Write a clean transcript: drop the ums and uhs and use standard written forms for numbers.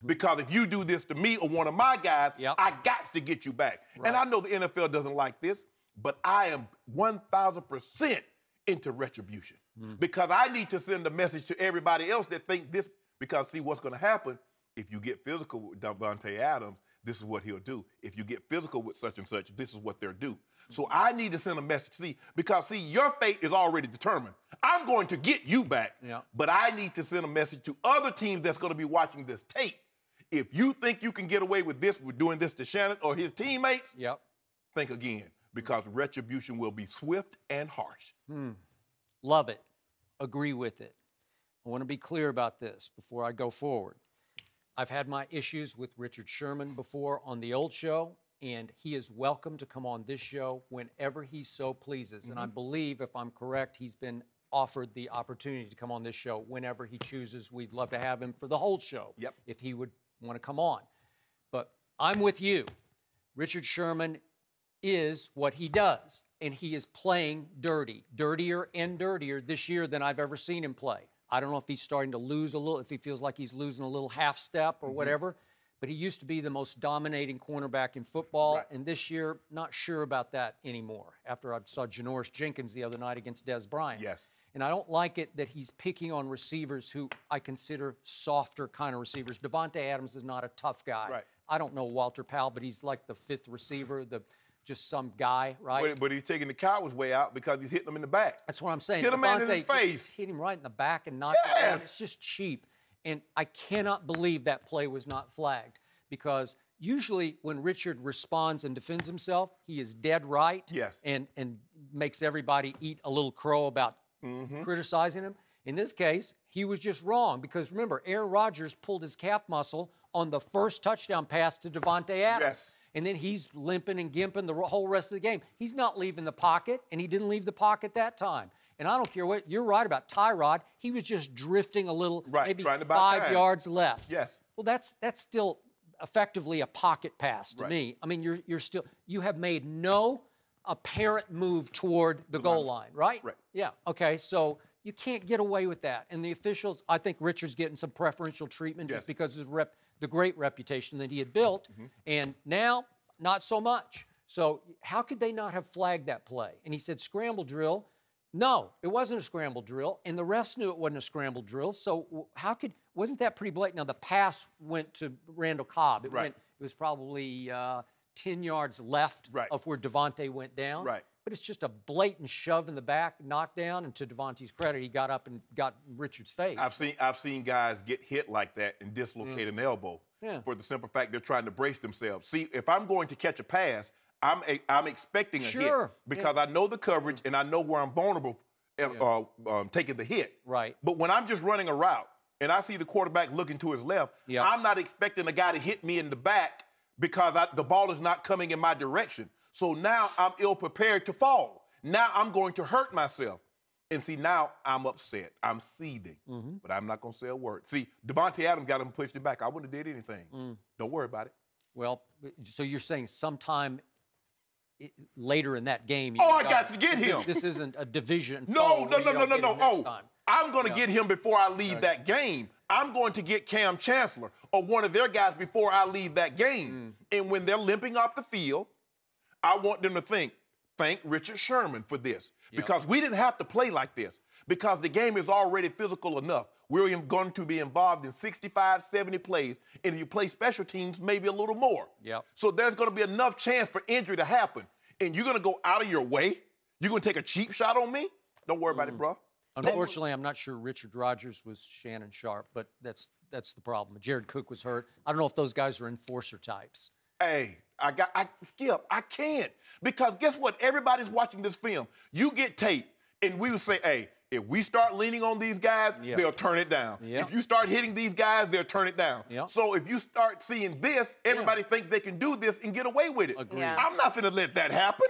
Because if you do this to me or one of my guys, I got to get you back. Right. And I know the NFL doesn't like this, but I am 1,000% into retribution. Because I need to send a message to everybody else that think this, because see what's going to happen if you get physical with Davante Adams, this is what he'll do. If you get physical with such and such, this is what they'll do. So I need to send a message, because your fate is already determined. I'm going to get you back, but I need to send a message to other teams that's going to be watching this tape. If you think you can get away with this, with doing this to Shannon or his teammates, think again, because retribution will be swift and harsh. Love it. Agree with it. I want to be clear about this before I go forward. I've had my issues with Richard Sherman before on the old show, and he is welcome to come on this show whenever he so pleases. And I believe, if I'm correct, he's been offered the opportunity to come on this show whenever he chooses. We'd love to have him for the whole show if he would want to come on. But I'm with you. Richard Sherman is what he does, and he is playing dirty, dirtier and dirtier this year than I've ever seen him play. I don't know if he's starting to lose a little, if he feels like he's losing a little half step or whatever, but he used to be the most dominating cornerback in football, and this year, not sure about that anymore after I saw Janoris Jenkins the other night against Des Bryant. And I don't like it that he's picking on receivers who I consider softer kind of receivers. Davante Adams is not a tough guy. I don't know Walter Powell, but he's like the fifth receiver, just some guy, right? But he's taking the coward's way out because he's hitting him in the back. That's what I'm saying. Hit him in his face. Hit him right in the back and knock him down. It's just cheap. And I cannot believe that play was not flagged, because usually when Richard responds and defends himself, he is dead right and makes everybody eat a little crow about criticizing him. In this case, he was just wrong, because remember, Aaron Rodgers pulled his calf muscle on the first touchdown pass to Davante Adams. And then he's limping and gimping the whole rest of the game. He's not leaving the pocket, and he didn't leave the pocket that time. And I don't care what, you're right about Tyrod. He was just drifting a little, maybe 5 yards left. Well, that's still effectively a pocket pass to me. I mean, you have made no apparent move toward the goal line, right? Yeah, okay, so you can't get away with that. And the officials, I think Richard's getting some preferential treatment just because of the great reputation that he had built, and now, not so much. So how could they not have flagged that play? And he said scramble drill. No, it wasn't a scramble drill, and the refs knew it wasn't a scramble drill, so wasn't that pretty blatant? Now, the pass went to Randall Cobb. It was probably 10 yards left of where Davante went down. But it's just a blatant shove in the back, knockdown, and to Davante's credit, he got up and got Richard's face. I've seen guys get hit like that and dislocate an elbow for the simple fact they're trying to brace themselves. See, if I'm going to catch a pass, I'm expecting a hit because I know the coverage and I know where I'm vulnerable taking the hit. But when I'm just running a route and I see the quarterback looking to his left, I'm not expecting a guy to hit me in the back because the ball is not coming in my direction. So now I'm ill-prepared to fall. Now I'm going to hurt myself. And see, now I'm upset. I'm seething. But I'm not going to say a word. See, Davante Adams got him pushed it back. I wouldn't have did anything. Don't worry about it. Well, so you're saying sometime later in that game... I got to get him. This isn't a division. No. I'm going to get him before I leave that game. I'm going to get Cam Chancellor or one of their guys before I leave that game. And when they're limping off the field, I want them to thank Richard Sherman for this, because we didn't have to play like this, because the game is already physical enough. We're going to be involved in 65, 70 plays, and if you play special teams, maybe a little more. So there's going to be enough chance for injury to happen, and you're going to go out of your way? You're going to take a cheap shot on me? Don't worry about it, bro. Unfortunately, I'm not sure Richard Rodgers was Shannon Sharpe, but that's the problem. Jared Cook was hurt. I don't know if those guys are enforcer types. Hey, Skip, I can't. Because guess what? Everybody's watching this film. You get tape, and we will say, hey, if we start leaning on these guys, they'll turn it down. If you start hitting these guys, they'll turn it down. So if you start seeing this, everybody thinks they can do this and get away with it. I'm not going to let that happen.